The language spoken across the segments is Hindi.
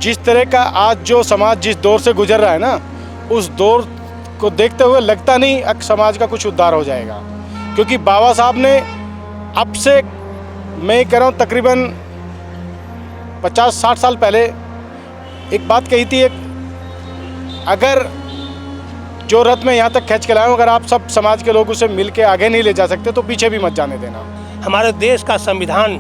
जिस तरह का आज जो समाज जिस दौर से गुजर रहा है ना, उस दौर को देखते हुए लगता नहीं अब समाज का कुछ उद्धार हो जाएगा। क्योंकि बाबा साहब ने अब से मैं कह रहा हूँ तकरीबन 50-60 साल पहले एक बात कही थी, अगर जो रथ में यहाँ तक खींच के लाए, अगर आप सब समाज के लोग उसे मिल के आगे नहीं ले जा सकते तो पीछे भी मत जाने देना। हमारे देश का संविधान,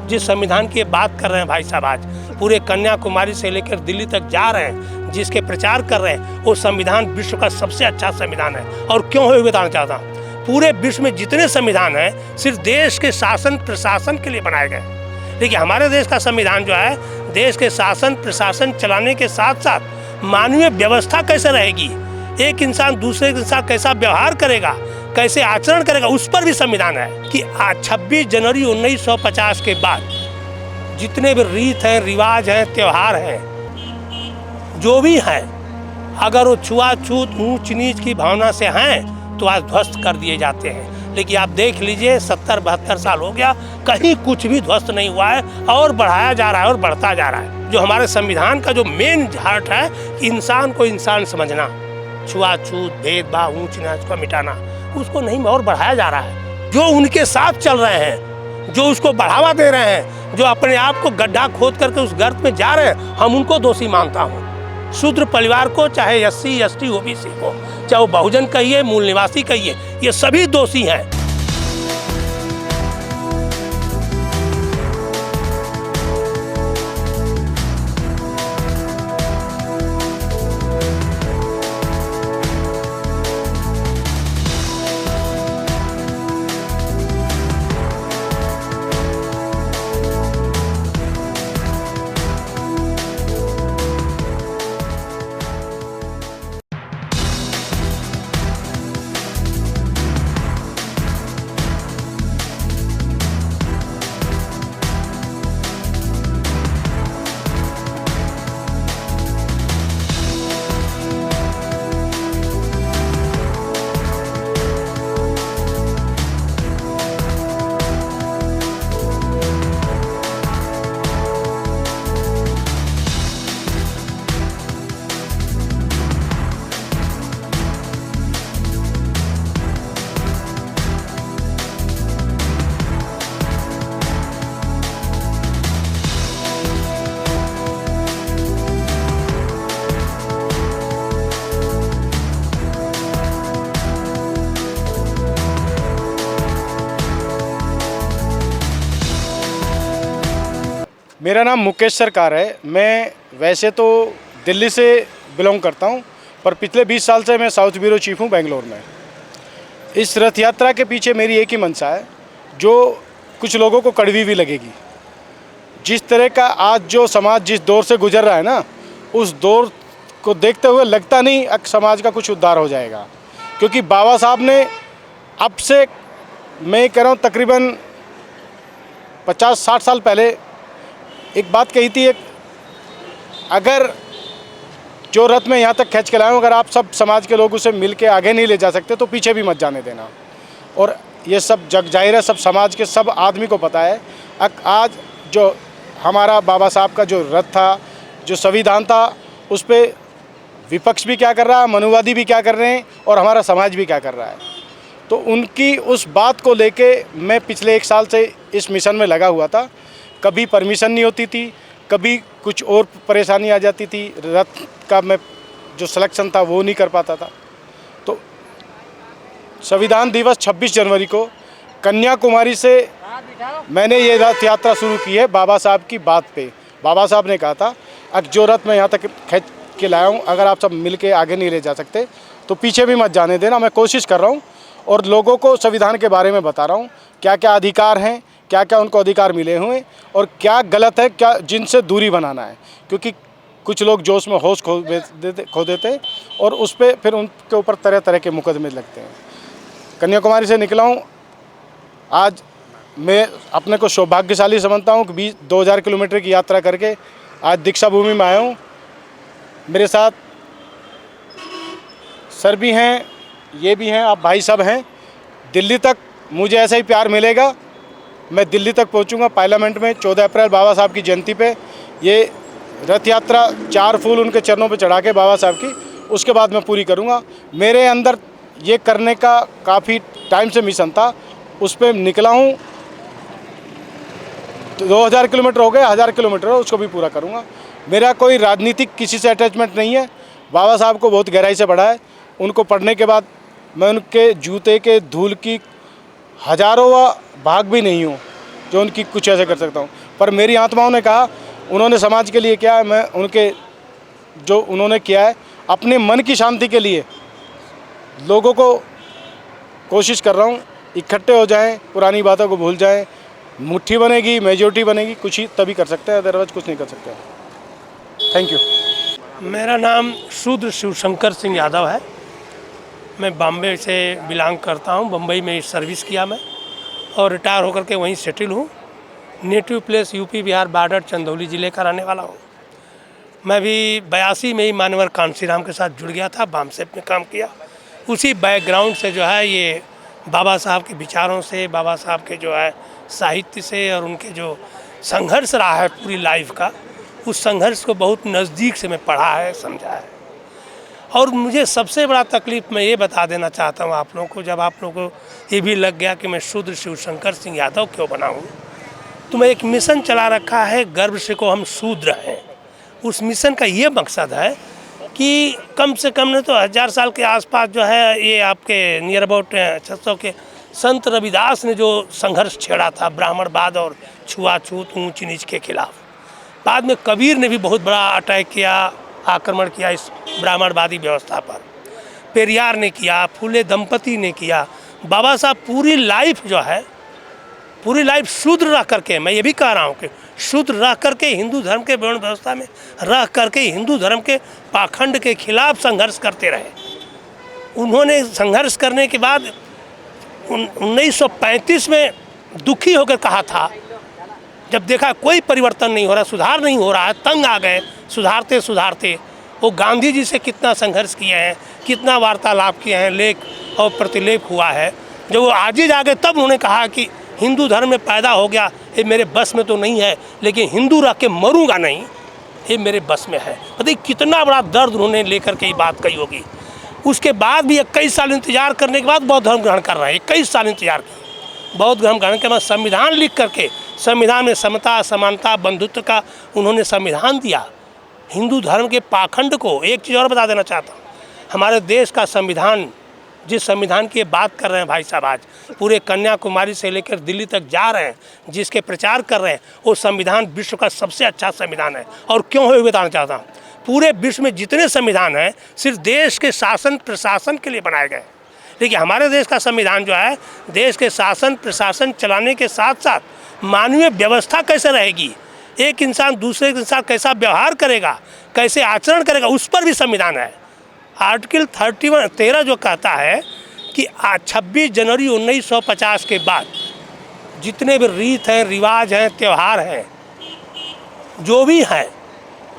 जिस संविधान की बात कर रहे हैं भाई साहब, आज पूरे कन्याकुमारी से लेकर दिल्ली तक जा रहे हैं, जिसके प्रचार कर रहे हैं, वो संविधान विश्व का सबसे अच्छा संविधान है। और क्यों है बताना चाहता हूँ, पूरे विश्व में जितने संविधान हैं सिर्फ देश के शासन प्रशासन के लिए बनाए गए। देखिए हमारे देश का संविधान जो है, देश के शासन प्रशासन चलाने के साथ साथ मानवीय व्यवस्था कैसे रहेगी, एक इंसान दूसरे के साथ कैसा व्यवहार करेगा, कैसे आचरण करेगा, उस पर भी संविधान है। कि आज 26 जनवरी 1950 के बाद जितने भी रीत हैं, रिवाज हैं, त्यौहार हैं, जो भी हैं, अगर वो छुआछूत ऊंच नीच की भावना से हैं तो आज ध्वस्त कर दिए जाते हैं। लेकिन आप देख लीजिए 70-72 साल हो गया, कहीं कुछ भी ध्वस्त नहीं हुआ है और बढ़ाया जा रहा है और बढ़ता जा रहा है। जो हमारे संविधान का जो मेन झाट है कि इंसान को इंसान समझना, छुआछूत भेदभाव ऊंच नीच को मिटाना, उसको नहीं और बढ़ाया जा रहा है। जो उनके साथ चल रहे हैं, जो उसको बढ़ावा दे रहे हैं, जो अपने आप को गड्ढा खोद करके उस गर्त में जा रहे हैं, हम उनको दोषी मानता हूँ। शूद्र परिवार को, चाहे SC ST OBC को, चाहे वो बहुजन कहिए, मूल निवासी कहिए, ये सभी दोषी हैं। मेरा नाम मुकेश सरकार है। मैं वैसे तो दिल्ली से बिलोंग करता हूं, पर पिछले 20 साल से मैं साउथ ब्यूरो चीफ हूं बेंगलोर में। इस रथ यात्रा के पीछे मेरी एक ही मंशा है, जो कुछ लोगों को कड़वी भी लगेगी। जिस तरह का आज जो समाज जिस दौर से गुजर रहा है ना, उस दौर को देखते हुए लगता नहीं अब समाज का कुछ उद्धार हो जाएगा। क्योंकि बाबा साहब ने अब से मैं कह रहा हूँ तकरीबन 50-60 साल पहले एक बात कही थी, अगर जो रथ में यहाँ तक खींच के लाए, अगर आप सब समाज के लोग उसे मिल के आगे नहीं ले जा सकते तो पीछे भी मत जाने देना। और ये सब जग जाहिर है, सब समाज के सब आदमी को पता है। आज जो हमारा बाबा साहब का जो रथ था, जो संविधान था, उस पर विपक्ष भी क्या कर रहा है, मनुवादी भी क्या कर रहे हैं और हमारा समाज भी क्या कर रहा है। तो उनकी उस बात को लेके मैं पिछले 1 साल से इस मिशन में लगा हुआ था। कभी परमिशन नहीं होती थी, कभी कुछ और परेशानी आ जाती थी, रथ का मैं जो सिलेक्शन था वो नहीं कर पाता था। तो संविधान दिवस 26 जनवरी को कन्याकुमारी से मैंने ये रथ यात्रा शुरू की है बाबा साहब की बात पे। बाबा साहब ने कहा था, अब जो रथ मैं यहाँ तक खींच के लाया हूँ, अगर आप सब मिल के आगे नहीं ले जा सकते तो पीछे भी मत जाने देना। मैं कोशिश कर रहा हूँ और लोगों को संविधान के बारे में बता रहा हूँ, क्या क्या अधिकार हैं, क्या क्या उनको अधिकार मिले हुए और क्या गलत है, क्या जिनसे दूरी बनाना है। क्योंकि कुछ लोग जोश में होश खो देते और उस पर फिर उनके ऊपर तरह तरह के मुकदमे लगते हैं। कन्याकुमारी से निकला हूँ। आज मैं अपने को सौभाग्यशाली समझता हूँ कि 2000 किलोमीटर की यात्रा करके आज दीक्षा भूमि में आया हूँ। मेरे साथ सर भी हैं, ये भी हैं, आप भाई सब हैं। दिल्ली तक मुझे ऐसा ही प्यार मिलेगा। मैं दिल्ली तक पहुंचूंगा पार्लियामेंट में 14 अप्रैल बाबा साहब की जयंती पे। ये रथ यात्रा 4 फूल उनके चरणों पे चढ़ा के बाबा साहब की, उसके बाद मैं पूरी करूँगा। मेरे अंदर ये करने का काफ़ी टाइम से मिशन था, उस पर निकला हूँ। 2000 किलोमीटर हो गए, 1000 किलोमीटर हो, उसको भी पूरा करूँगा। मेरा कोई राजनीतिक किसी से अटैचमेंट नहीं है। बाबा साहब को बहुत गहराई से पढ़ा है। उनको पढ़ने के बाद मैं उनके जूते के धूल की हजारों भाग भी नहीं हूँ जो उनकी कुछ ऐसे कर सकता हूँ। पर मेरी आत्माओं ने कहा, उन्होंने समाज के लिए किया है, मैं उनके जो उन्होंने किया है अपने मन की शांति के लिए लोगों को कोशिश कर रहा हूँ इकट्ठे हो जाएं, पुरानी बातों को भूल जाएं। मुट्ठी बनेगी, मेजोरिटी बनेगी, कुछ ही तभी कर सकते हैं, अदरवाइज कुछ नहीं कर सकते। Thank you. मेरा नाम शूद्र शिवशंकर सिंह यादव है। मैं बॉम्बे से बिलोंग करता हूँ। बम्बई में सर्विस किया मैं और रिटायर होकर के वहीं सेटल हूँ। Native place UP Bihar border Chandauli ज़िले का रहने वाला हूँ। मैं भी 82 में ही मानवर कांसीराम के साथ जुड़ गया था, बामसेप में काम किया। उसी बैकग्राउंड से जो है ये बाबा साहब के विचारों से, बाबा साहब के जो है साहित्य से और उनके जो संघर्ष रहा है पूरी लाइफ का, उस संघर्ष को बहुत नज़दीक से मैं पढ़ा है, समझा है। और मुझे सबसे बड़ा तकलीफ़ मैं ये बता देना चाहता हूँ आप लोगों को, जब आप लोगों को ये भी लग गया कि मैं शूद्र शिवशंकर सिंह यादव क्यों बना हूँ, तो मैं एक मिशन चला रखा है, गर्व से को हम शूद्र हैं। उस मिशन का ये मकसद है कि कम से कम नहीं तो 1000 साल के आसपास जो है ये आपके नियर अबाउट 600 के संत रविदास ने जो संघर्ष छेड़ा था ब्राह्मणवाद और छुआछूत ऊंच नीच के खिलाफ। बाद में कबीर ने भी बहुत बड़ा अटैक किया, आक्रमण किया इस ब्राह्मणवादी व्यवस्था पर। पेरियार ने किया, फूले दंपति ने किया। बाबा साहब पूरी लाइफ जो है, पूरी लाइफ शूद्र रह करके, मैं ये भी कह रहा हूँ कि शूद्र रह करके हिंदू धर्म के वर्ण व्यवस्था में रह करके हिंदू धर्म के पाखंड के खिलाफ संघर्ष करते रहे। उन्होंने संघर्ष करने के बाद 1935 में दुखी होकर कहा था, जब देखा कोई परिवर्तन नहीं हो रहा, सुधार नहीं हो रहा है, तंग आ गए। सुधारते सुधारते वो गांधी जी से कितना संघर्ष किए हैं, कितना वार्तालाप किए हैं, लेख और प्रतिलेख हुआ है। जब वो आगे जाके तब उन्होंने कहा कि हिंदू धर्म में पैदा हो गया, ये मेरे बस में तो नहीं है, लेकिन हिंदू रह के मरूंगा नहीं, ये मेरे बस में है। बताइए कितना बड़ा दर्द उन्होंने लेकर के ये बात कही होगी। उसके बाद भी 21 साल इंतजार करने के बाद बौद्ध धर्म ग्रहण कर रहे हैं। 21 साल इंतजार किया, बौद्ध धर्म ग्रहण के बाद संविधान लिख करके, संविधान में समता, समानता, बंधुत्व का उन्होंने संविधान दिया। हिंदू धर्म के पाखंड को एक चीज़ और बता देना चाहता हूँ, हमारे देश का संविधान, जिस संविधान की बात कर रहे हैं भाई साहब, आज पूरे कन्याकुमारी से लेकर दिल्ली तक जा रहे हैं, जिसके प्रचार कर रहे हैं, वो संविधान विश्व का सबसे अच्छा संविधान है। और क्यों है बताना चाहता हूँ, पूरे विश्व में जितने संविधान हैं सिर्फ देश के शासन प्रशासन के लिए बनाए गए, लेकिन हमारे देश का संविधान जो है देश के शासन प्रशासन चलाने के साथ साथ मानवीय व्यवस्था कैसे रहेगी, एक इंसान दूसरे के साथ कैसा व्यवहार करेगा, कैसे आचरण करेगा, उस पर भी संविधान है। आर्टिकल 13 जो कहता है कि 26 जनवरी 1950 के बाद जितने भी रीत हैं, रिवाज हैं, त्यौहार हैं, जो भी हैं,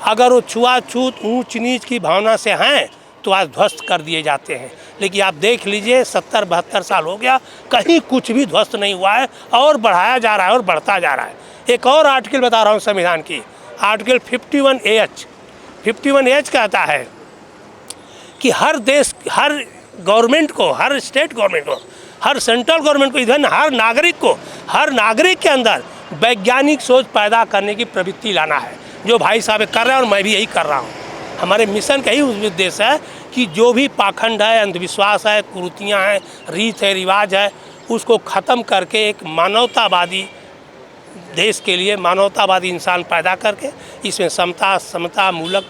अगर वो छुआछूत ऊंच नीच की भावना से हैं तो आज ध्वस्त कर दिए जाते हैं। लेकिन आप देख लीजिए 70-72 साल हो गया, कहीं कुछ भी ध्वस्त नहीं हुआ है और बढ़ाया जा रहा है और बढ़ता जा रहा है। एक और आर्टिकल बता रहा हूँ संविधान की, आर्टिकल 51H कहता है कि हर देश, हर गवर्नमेंट को, हर स्टेट गवर्नमेंट को, हर सेंट्रल गवर्नमेंट को, इधर हर नागरिक को, हर नागरिक के अंदर वैज्ञानिक सोच पैदा करने की प्रवृत्ति लाना है, जो भाई साहब कर रहे हैं और मैं भी यही कर रहा हूँ। हमारे मिशन का ही उद्देश्य है कि जो भी पाखंड है, अंधविश्वास है, कुरीतियाँ हैं, रीत है, रिवाज है, उसको ख़त्म करके एक मानवतावादी देश के लिए मानवतावादी इंसान पैदा करके इसमें समता समता मूलक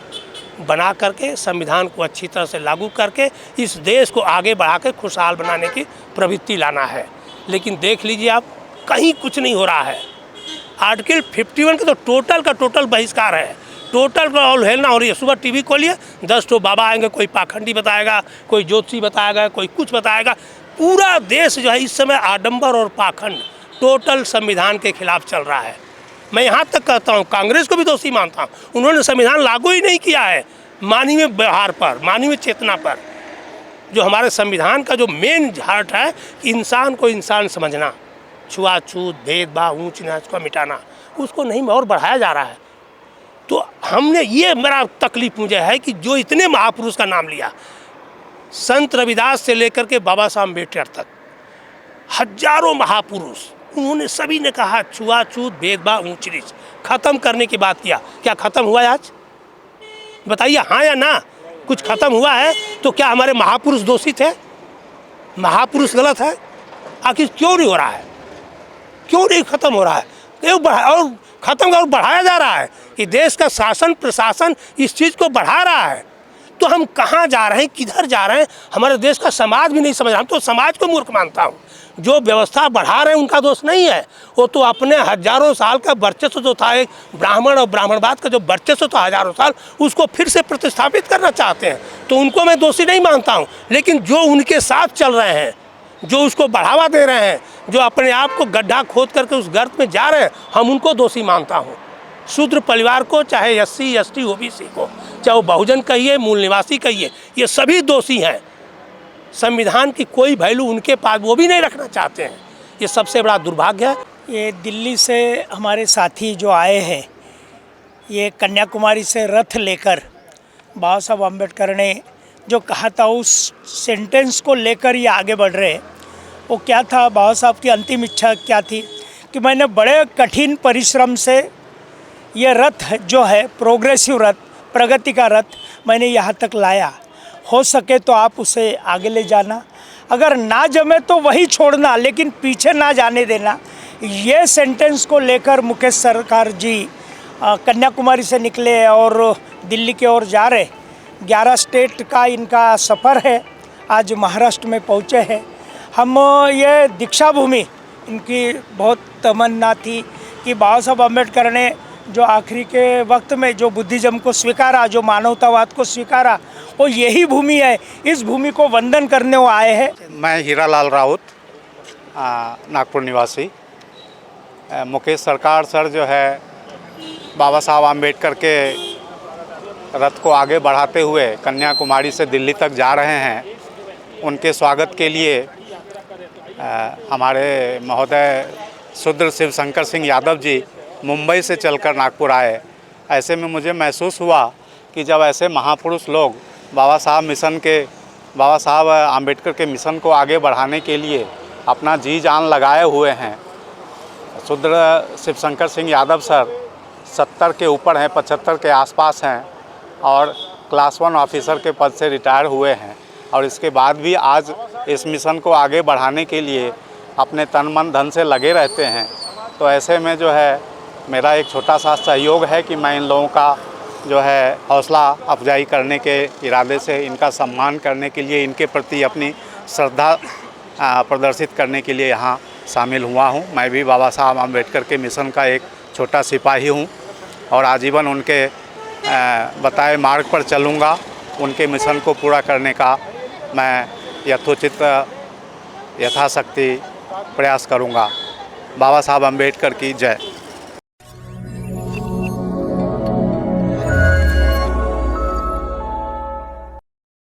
बना करके संविधान को अच्छी तरह से लागू करके इस देश को आगे बढ़ा कर खुशहाल बनाने की प्रवृत्ति लाना है। लेकिन देख लीजिए आप, कहीं कुछ नहीं हो रहा है। आर्टिकल 51 का तो टोटल का टोटल बहिष्कार है, टोटल का अवहेलना हो रही है। सुबह टीवी खोलिए, 10 तो बाबा आएंगे, कोई पाखंडी बताएगा, कोई ज्योतिषी बताएगा, कोई कुछ बताएगा। पूरा देश जो है इस समय आडंबर और पाखंड टोटल संविधान के खिलाफ चल रहा है। मैं यहाँ तक कहता हूँ कांग्रेस को भी दोषी मानता हूँ, उन्होंने संविधान लागू ही नहीं किया है मानवीय व्यवहार पर, मानवीय चेतना पर। जो हमारे संविधान का जो मेन हार्ट है, इंसान को इंसान समझना, छुआछूत भेदभाव ऊंच नीच को मिटाना, उसको नहीं और बढ़ाया जा रहा है। तो हमने ये मेरा तकलीफ मुझे है कि जो इतने महापुरुष का नाम लिया, संत रविदास से लेकर के बाबा साहब अम्बेडकर तक, हजारों महापुरुष, उन्होंने सभी ने कहा छुआछूत भेदभाव ऊंच नीच खत्म करने की बात किया। क्या खत्म हुआ है आज? बताइए हाँ या ना। कुछ खत्म हुआ है? तो क्या हमारे महापुरुष दोषी थे? महापुरुष गलत है? आखिर क्यों नहीं हो रहा है? क्यों नहीं खत्म हो रहा है? और खत्म और बढ़ाया जा रहा है। ये देश का शासन प्रशासन इस चीज़ को बढ़ा रहा है। तो हम कहाँ जा रहे हैं, किधर जा रहे हैं? हमारे देश का समाज भी नहीं समझ रहा। हम तो समाज को मूर्ख मानता हूँ। जो व्यवस्था बढ़ा रहे हैं उनका दोष नहीं है, वो तो अपने हजारों साल का वर्चस्व जो था, एक ब्राह्मण और ब्राह्मणवाद का जो वर्चस्व था हजारों साल, उसको फिर से प्रतिस्थापित करना चाहते हैं। तो उनको मैं दोषी नहीं मानता हूँ, लेकिन जो उनके साथ चल रहे हैं, जो उसको बढ़ावा दे रहे हैं, जो अपने आप को गड्ढा खोद करके उस गर्त में जा रहे हैं, हम उनको दोषी मानता हूँ। शूद्र परिवार को, चाहे SC ST OBC को, चाहे वो बहुजन कहिए, मूल निवासी कहिए, ये सभी दोषी हैं। संविधान की कोई वैल्यू उनके पास वो भी नहीं रखना चाहते हैं। ये सबसे बड़ा दुर्भाग्य है। ये दिल्ली से हमारे साथी जो आए हैं, ये कन्याकुमारी से रथ लेकर बाबा साहब अम्बेडकर ने जो कहा था उस सेंटेंस को लेकर ये आगे बढ़ रहे हैं। वो क्या था, बाबा साहब की अंतिम इच्छा क्या थी कि मैंने बड़े कठिन परिश्रम से ये रथ जो है, प्रोग्रेसिव रथ, प्रगति का रथ, मैंने यहाँ तक लाया। हो सके तो आप उसे आगे ले जाना, अगर ना जमे तो वही छोड़ना, लेकिन पीछे ना जाने देना। ये सेंटेंस को लेकर मुकेश सरकार जी कन्याकुमारी से निकले और दिल्ली की ओर जा रहे। 11 स्टेट का इनका सफ़र है, आज महाराष्ट्र में पहुँचे हैं। हम ये दीक्षा भूमि, इनकी बहुत तमन्ना थी कि बाबा साहब अम्बेडकर ने जो आखिरी के वक्त में जो बुद्धिज़्म को स्वीकारा, जो मानवतावाद को स्वीकारा, वो यही भूमि है। इस भूमि को वंदन करने वो आए हैं। मैं हीरालाल राउत, नागपुर निवासी। मुकेश सरकार सर जो है बाबा साहब आम्बेडकर के रथ को आगे बढ़ाते हुए कन्याकुमारी से दिल्ली तक जा रहे हैं। उनके स्वागत के लिए हमारे महोदय शूद्र शिवशंकर सिंह यादव जी मुंबई से चलकर नागपुर आए। ऐसे में मुझे महसूस हुआ कि जब ऐसे महापुरुष लोग बाबा साहब आम्बेडकर के मिशन को आगे बढ़ाने के लिए अपना जी जान लगाए हुए हैं। शूद्र शिवशंकर सिंह यादव सर 70 के ऊपर हैं, 75 के आसपास हैं और क्लास 1 ऑफिसर के पद से रिटायर हुए हैं, और इसके बाद भी आज इस मिशन को आगे बढ़ाने के लिए अपने तन मन धन से लगे रहते हैं। तो ऐसे में जो है मेरा एक छोटा सा सहयोग है कि मैं इन लोगों का जो है हौसला अफजाई करने के इरादे से, इनका सम्मान करने के लिए, इनके प्रति अपनी श्रद्धा प्रदर्शित करने के लिए यहाँ शामिल हुआ हूँ। मैं भी बाबा साहब आम्बेडकर के मिशन का एक छोटा सिपाही हूँ और आजीवन उनके बताए मार्ग पर चलूँगा। उनके मिशन को पूरा करने का मैं यथोचित यथाशक्ति प्रयास करूँगा। बाबा साहब आम्बेडकर की जय।